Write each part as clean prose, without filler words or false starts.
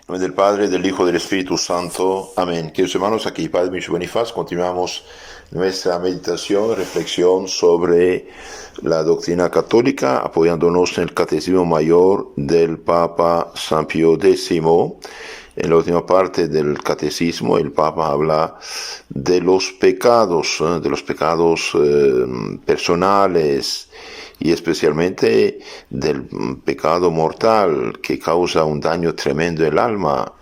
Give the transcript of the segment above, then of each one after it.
nombre del Padre, del Hijo y del Espíritu Santo. Amén. Queridos hermanos, aquí Padre Micho Bonifaz, continuamos nuestra meditación, reflexión sobre la doctrina católica, apoyándonos en el Catecismo Mayor del Papa San Pío X. En la última parte del Catecismo, el Papa habla de los pecados personales, y especialmente del pecado mortal que causa un daño tremendo en el alma.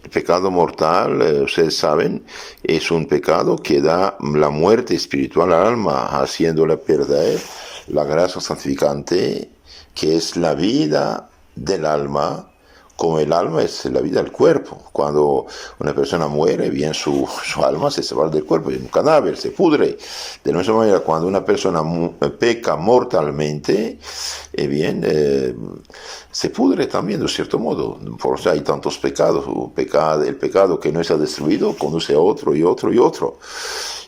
El pecado mortal, ustedes saben, es un pecado que da la muerte espiritual al alma, haciéndola perder la gracia santificante, que es la vida del alma, como el alma es la vida del cuerpo. Cuando una persona muere, bien su alma se separa del cuerpo, es un cadáver, se pudre. De la misma manera, cuando una persona peca mortalmente, se pudre también de cierto modo. Por eso hay tantos pecados. El pecado que no está destruido conduce a otro y otro y otro.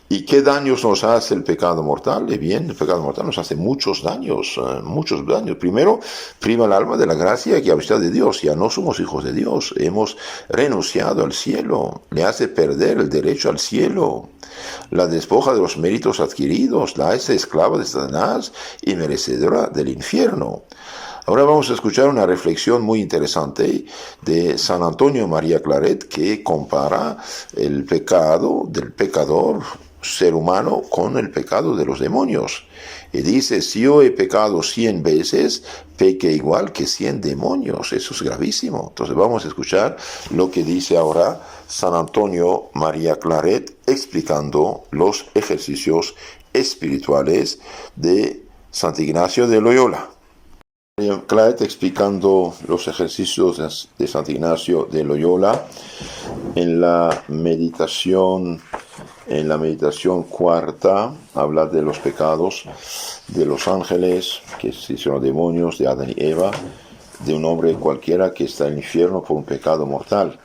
¿Y qué daños nos hace el pecado mortal? El pecado mortal nos hace muchos daños, muchos daños. Primero, priva el alma de la gracia y amistad de Dios. Ya no somos hijos de Dios, hemos renunciado al cielo. Le hace perder el derecho al cielo. La despoja de los méritos adquiridos, la hace esclava de Satanás y merecedora del infierno. Ahora vamos a escuchar una reflexión muy interesante de San Antonio María Claret, que compara el pecado del pecador ser humano con el pecado de los demonios. Y dice: si yo he pecado 100 veces, peque igual que 100 demonios. Eso es gravísimo. Entonces vamos a escuchar lo que dice ahora San Antonio María Claret, explicando los ejercicios espirituales de Santo Ignacio de Loyola. Claret explicando los ejercicios de Santo Ignacio de Loyola en la meditación cuarta. Habla de los pecados de los ángeles, que son los demonios, de Adán y Eva, de un hombre cualquiera que está en el infierno por un pecado mortal.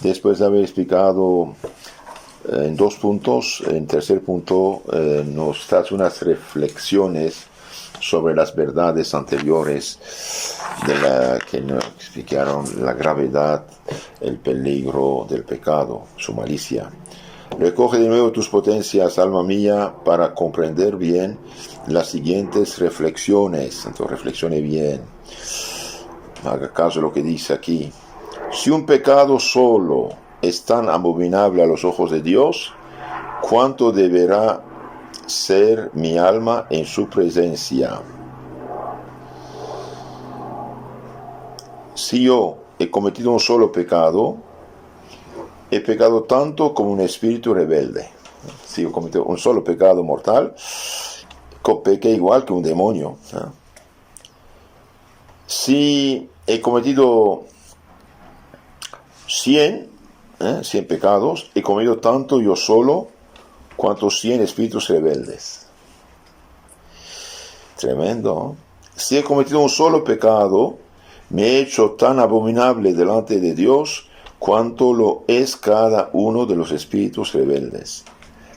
Después de haber explicado en 2 puntos, en tercer punto nos hace unas reflexiones sobre las verdades anteriores que nos explicaron la gravedad, el peligro del pecado, su malicia. Recoge de nuevo tus potencias, alma mía, para comprender bien las siguientes reflexiones. Entonces reflexione bien. Haga caso de lo que dice aquí. Si un pecado solo es tan abominable a los ojos de Dios, ¿cuánto deberá ser mi alma en su presencia? Si yo he cometido un solo pecado, he pecado tanto como un espíritu rebelde. Si yo he cometido un solo pecado mortal, pequé igual que un demonio. Si he cometido 100 pecados, he cometido tanto yo solo cuanto 100 espíritus rebeldes. Tremendo. Si he cometido un solo pecado, me he hecho tan abominable delante de Dios cuanto lo es cada uno de los espíritus rebeldes.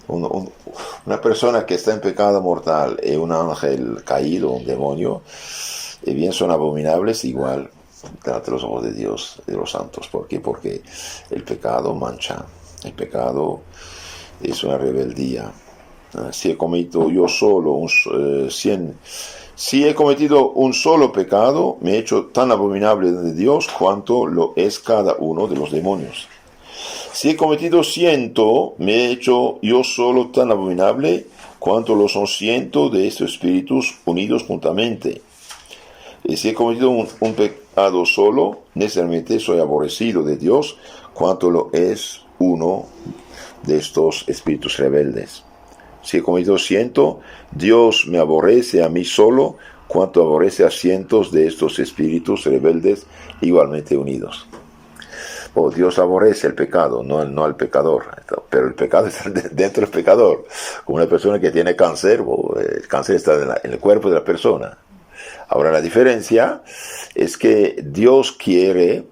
Una persona que está en pecado mortal y un ángel caído, un demonio, bien son abominables igual delante de los ojos de Dios, de los santos. ¿Por qué? Porque el pecado mancha, el pecado es una rebeldía. Si he cometido yo solo si he cometido un solo pecado, me he hecho tan abominable de Dios cuanto lo es cada uno de los demonios. Si he cometido 100, me he hecho yo solo tan abominable cuanto lo son 100 de estos espíritus unidos juntamente. Y si he cometido un pecado solo, necesariamente soy aborrecido de Dios cuanto lo es uno de estos espíritus rebeldes. Si he cometido 100, Dios me aborrece a mí solo, cuanto aborrece a cientos de estos espíritus rebeldes igualmente unidos. Dios aborrece el pecado, no al pecador, pero el pecado está dentro del pecador. Como una persona que tiene cáncer, el cáncer está en el cuerpo de la persona. Ahora la diferencia es que Dios quiere,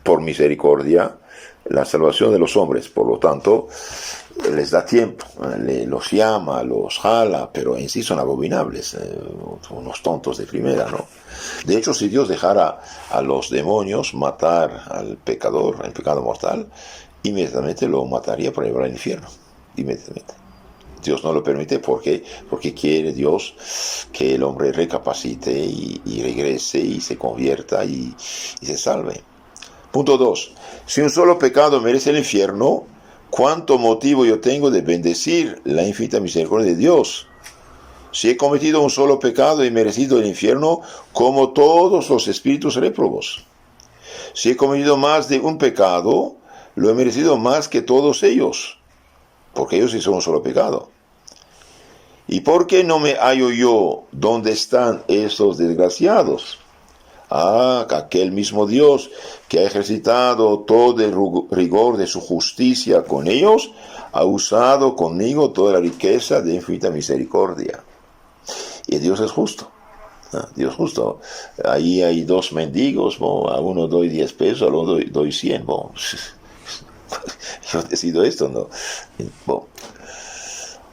por misericordia, la salvación de los hombres. Por lo tanto, les da tiempo, los llama, los jala, pero en sí son abominables, unos tontos de primera, ¿no? De hecho, si Dios dejara a los demonios matar al pecador, el pecado mortal, inmediatamente lo mataría para llevar al infierno, inmediatamente. Dios no lo permite porque quiere Dios que el hombre recapacite y regrese y se convierta y se salve. Punto 2. Si un solo pecado merece el infierno, ¿cuánto motivo yo tengo de bendecir la infinita misericordia de Dios? Si he cometido un solo pecado y merecido el infierno, como todos los espíritus réprobos. Si he cometido más de un pecado, lo he merecido más que todos ellos, porque ellos hicieron un solo pecado. ¿Y por qué no me hallo yo donde están esos desgraciados? Aquel mismo Dios que ha ejercitado todo el rigor de su justicia con ellos, ha usado conmigo toda la riqueza de infinita misericordia. Y Dios es justo. Dios es justo. Ahí hay dos mendigos, a uno doy 10 pesos, al otro doy 100. Yo decido esto, ¿no?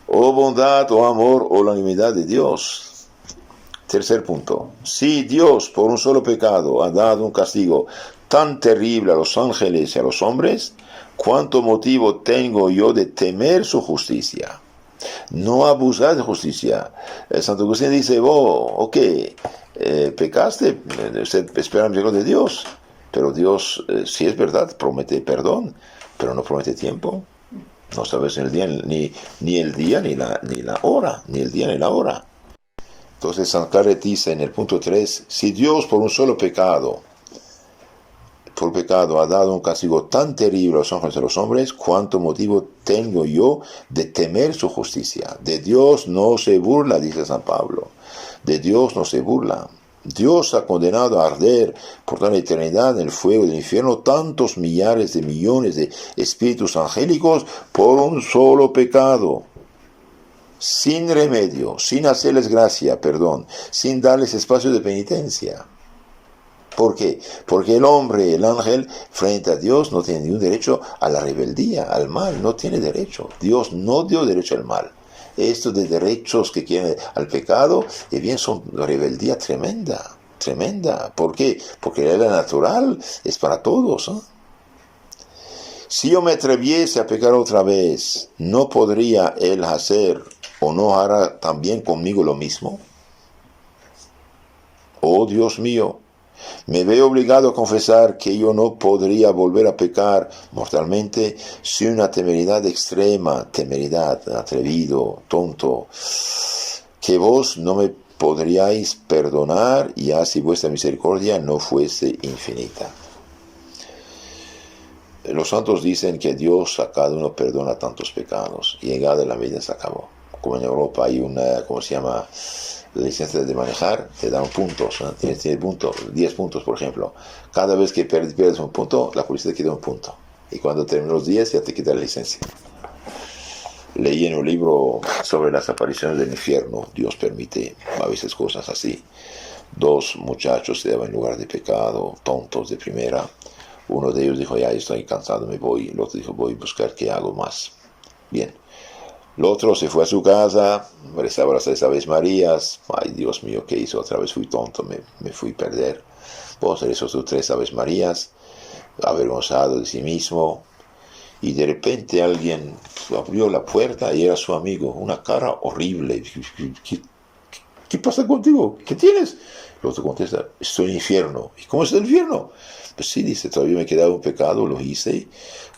O bondad, o amor, o longanimidad de Dios. Tercer punto. Si Dios por un solo pecado ha dado un castigo tan terrible a los ángeles y a los hombres, ¿cuánto motivo tengo yo de temer su justicia? No abusar de justicia. Santo Agustín dice, pecaste, usted espera la misericordia de Dios, pero Dios, si es verdad, promete perdón, pero no promete tiempo. No sabes el día, ni el día ni la hora, ni el día ni la hora. Entonces San Claret dice en el punto 3, si Dios por un solo pecado ha dado un castigo tan terrible a los ángeles y a los hombres, ¿cuánto motivo tengo yo de temer su justicia? De Dios no se burla, dice San Pablo. De Dios no se burla. Dios ha condenado a arder por toda la eternidad en el fuego del infierno tantos millares de millones de espíritus angélicos por un solo pecado. Sin remedio, sin hacerles gracia, sin darles espacio de penitencia. ¿Por qué? Porque el hombre, el ángel, frente a Dios no tiene ningún derecho a la rebeldía, al mal, no tiene derecho. Dios no dio derecho al mal. Estos de derechos que quieren al pecado, bien son rebeldía tremenda, tremenda. ¿Por qué? Porque la ley natural es para todos, ¿eh? Si yo me atreviese a pecar otra vez, ¿no podría Él hacer o no hará también conmigo lo mismo? Oh Dios mío, me veo obligado a confesar que yo no podría volver a pecar mortalmente sin una temeridad extrema, atrevido, tonto, que vos no me podríais perdonar ya si vuestra misericordia no fuese infinita. Los santos dicen que Dios a cada uno perdona tantos pecados y llegada la vida se acabó. Como en Europa hay una, ¿cómo se llama?, la licencia de manejar, te dan puntos, ¿no? Tienes 10 puntos, por ejemplo. Cada vez que pierdes un punto, la policía te quita un punto. Y cuando terminan los 10, ya te quita la licencia. Leí en un libro sobre las apariciones del infierno. Dios permite a veces cosas así. 2 muchachos se daban en lugar de pecado, tontos de primera. Uno de ellos dijo, ya estoy cansado, me voy. El otro dijo, voy a buscar qué hago más. Bien. El otro se fue a su casa, rezaba las 3 Aves Marías. Ay, Dios mío, ¿qué hizo? Otra vez fui tonto, me fui a perder. Vos rezó sus 3 Aves Marías, avergonzado de sí mismo. Y de repente alguien abrió la puerta y era su amigo, una cara horrible. ¿Qué pasa contigo? ¿Qué tienes? El otro contesta, estoy en el infierno. ¿Y cómo es el infierno? Pues sí, dice, todavía me quedaba un pecado, lo hice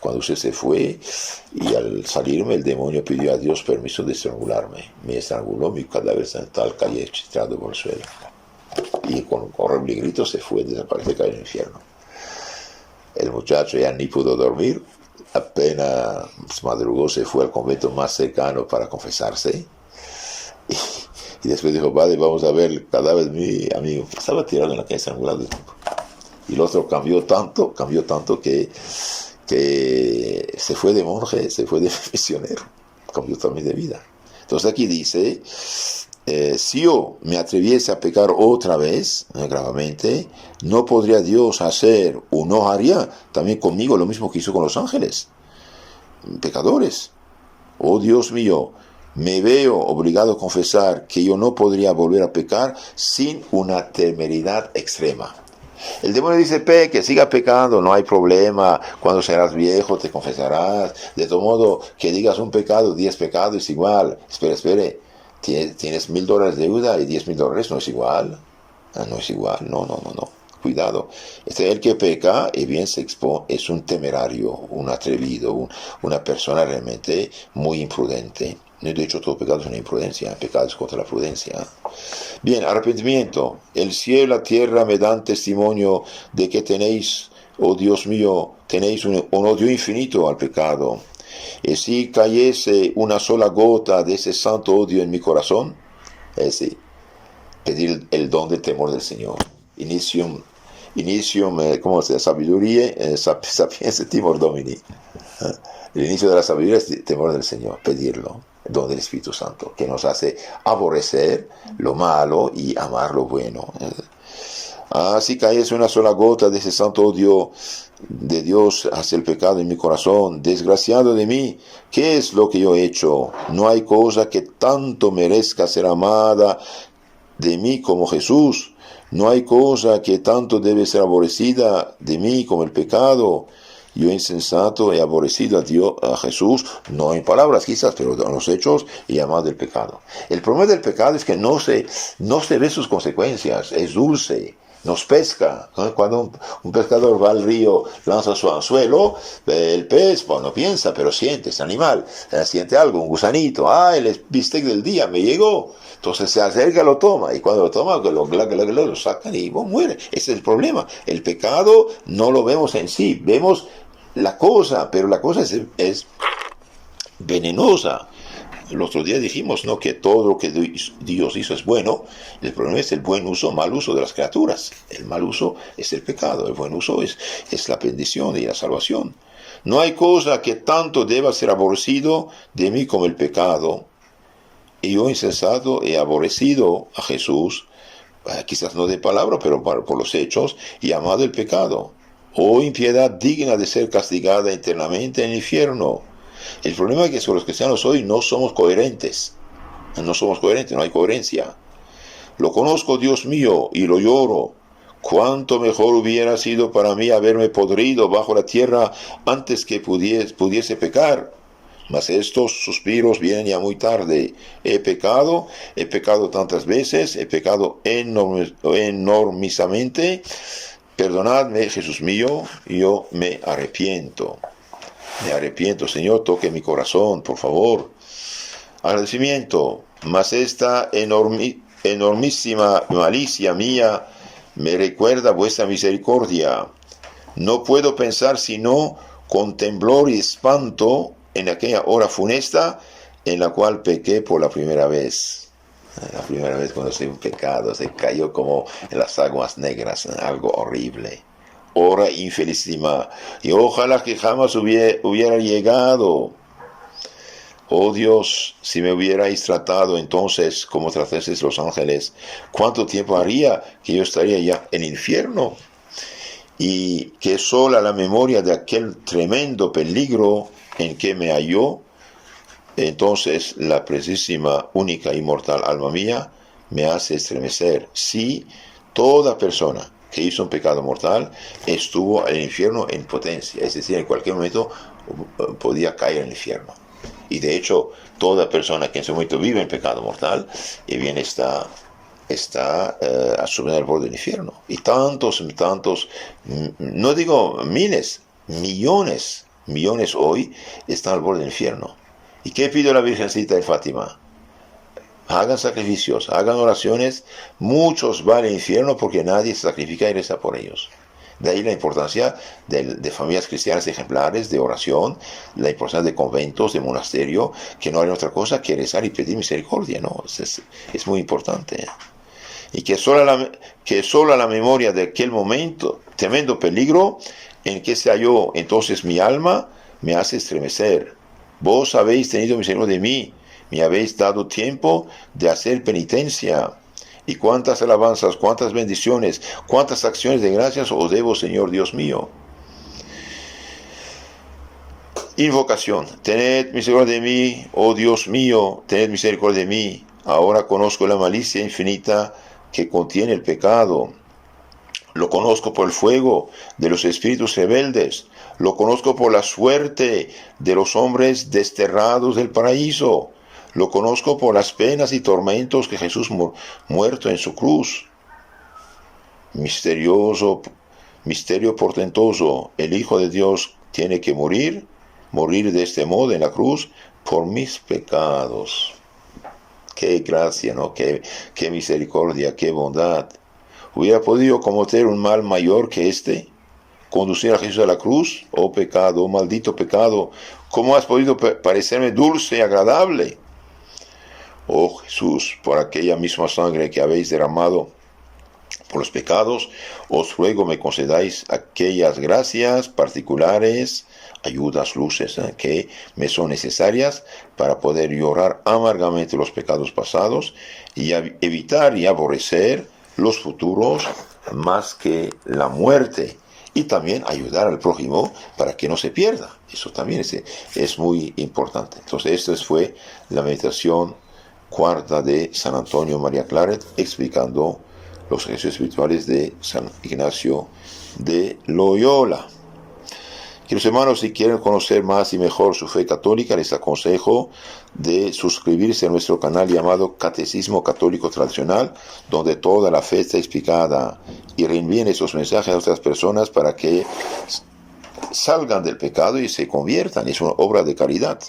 cuando usted se fue, y al salirme el demonio pidió a Dios permiso de estrangularme. Me estranguló, mi cadáver está en tal calle echado por el suelo. Y con un horrible grito se fue, desapareció, cayó en el infierno. El muchacho ya ni pudo dormir, apenas madrugó, se fue al convento más cercano para confesarse. Y después dijo, vale, vamos a ver el cadáver de mi amigo. Estaba tirado en la calle estrangulado. Y el otro cambió tanto que se fue de monje, se fue de misionero, cambió también de vida. Entonces aquí dice, si yo me atreviese a pecar otra vez, gravemente, ¿no podría Dios hacer o no haría también conmigo lo mismo que hizo con los ángeles, pecadores? Oh Dios mío, me veo obligado a confesar que yo no podría volver a pecar sin una temeridad extrema. El demonio dice, peque, siga pecando, no hay problema, cuando serás viejo te confesarás, de todo modo, que digas un pecado, 10 pecados es igual. Espere, tienes $1,000 de deuda y $10,000 no es igual. No es igual, no. Cuidado. El que peca, y bien se expone, es un temerario, un atrevido, una persona realmente muy imprudente. De hecho, todo pecado es una imprudencia, pecado es contra la prudencia. Bien, arrepentimiento. El cielo y la tierra me dan testimonio de que tenéis, oh Dios mío, tenéis un odio infinito al pecado. Y si cayese una sola gota de ese santo odio en mi corazón, es decir, pedir el don del temor del Señor. Inicium, ¿cómo se llama? Sabiduría, sapienza timor domini. El inicio de la sabiduría es el temor del Señor, pedirlo, el don del Espíritu Santo, que nos hace aborrecer lo malo y amar lo bueno. Si cayese una sola gota de ese santo odio de Dios hacia el pecado en mi corazón, desgraciado de mí, ¿qué es lo que yo he hecho? No hay cosa que tanto merezca ser amada de mí como Jesús. No hay cosa que tanto debe ser aborrecida de mí como el pecado. Yo insensato he aborrecido a Dios, a Jesús, no en palabras quizás, pero en los hechos, y amado el pecado. El problema del pecado es que no se ve sus consecuencias, es dulce, nos pesca. Cuando un pescador va al río, lanza su anzuelo, el pez, no piensa, pero siente, es animal, siente algo, un gusanito, el bistec del día me llegó. Entonces se acerca, lo toma, y cuando lo toma, lo sacan y muere. Ese es el problema. El pecado no lo vemos en sí, vemos la cosa, pero la cosa es venenosa. El otro día dijimos, ¿no?, que todo lo que Dios hizo es bueno. El problema es el buen uso, mal uso de las criaturas. El mal uso es el pecado, el buen uso es la bendición y la salvación. No hay cosa que tanto deba ser aborrecido de mí como el pecado. Y yo insensato he aborrecido a Jesús, quizás no de palabra, pero por los hechos, y amado el pecado. Oh impiedad digna de ser castigada eternamente en el infierno. El problema es que los cristianos hoy no somos coherentes. No hay coherencia. Lo conozco, Dios mío, y lo lloro. Cuánto mejor hubiera sido para mí haberme podrido bajo la tierra antes que pudiese pecar. Mas estos suspiros vienen ya muy tarde. He pecado tantas veces, he pecado enormisamente. Perdonadme, Jesús mío, yo me arrepiento. Señor, toque mi corazón, por favor. Agradecimiento. Mas esta enormísima malicia mía me recuerda vuestra misericordia. No puedo pensar sino con temblor y espanto en aquella hora funesta en la cual pequé por la primera vez. La primera vez cuando hice un pecado, se cayó como en las aguas negras, algo horrible. Hora infelísima, y ojalá que jamás hubiera llegado. Oh Dios, si me hubierais tratado entonces como tratasteis los ángeles, ¿cuánto tiempo haría que yo estaría ya en el infierno? Y que sola la memoria de aquel tremendo peligro en que me halló, entonces la preciosísima, única y mortal alma mía me hace estremecer. Sí, toda persona que hizo un pecado mortal estuvo en el infierno en potencia, es decir, en cualquier momento podía caer en el infierno. Y de hecho, toda persona que en ese momento vive en pecado mortal, bien está asumiendo el borde del infierno. Y tantos, no digo miles, millones hoy están al borde del infierno. ¿Y qué pide la Virgencita de Fátima? Hagan sacrificios, hagan oraciones. Muchos van al infierno porque nadie se sacrifica y reza por ellos. De ahí la importancia de familias cristianas ejemplares, de oración, la importancia de conventos, de monasterio, que no hay otra cosa que rezar y pedir misericordia, ¿no? Es muy importante. Y que sola la memoria de aquel momento, tremendo peligro en que se halló entonces mi alma, me hace estremecer. Vos habéis tenido misericordia de mí, me habéis dado tiempo de hacer penitencia. Y cuántas alabanzas, cuántas bendiciones, cuántas acciones de gracias os debo, Señor Dios mío. Invocación. Tened misericordia de mí, oh Dios mío, tened misericordia de mí. Ahora conozco la malicia infinita que contiene el pecado. Lo conozco por el fuego de los espíritus rebeldes. Lo conozco por la suerte de los hombres desterrados del paraíso. Lo conozco por las penas y tormentos que Jesús muerto en su cruz. Misterio portentoso. El Hijo de Dios tiene que morir de este modo en la cruz por mis pecados. Qué gracia, ¿no? Qué misericordia, qué bondad. ¿Hubiera podido cometer un mal mayor que este? ¿Conducir a Jesús a la cruz? Oh pecado, oh maldito pecado, ¿cómo has podido parecerme dulce y agradable? Oh Jesús, por aquella misma sangre que habéis derramado por los pecados, os ruego me concedáis aquellas gracias particulares, ayudas, luces, que me son necesarias para poder llorar amargamente los pecados pasados y evitar y aborrecer los futuros más que la muerte, y también ayudar al prójimo para que no se pierda. Eso también es muy importante. Entonces esta fue la meditación cuarta de San Antonio María Claret, explicando los ejercicios espirituales de San Ignacio de Loyola. Queridos hermanos, si quieren conocer más y mejor su fe católica, les aconsejo de suscribirse a nuestro canal llamado Catecismo Católico Tradicional, donde toda la fe está explicada, y reenvíen esos mensajes a otras personas para que salgan del pecado y se conviertan. Es una obra de caridad.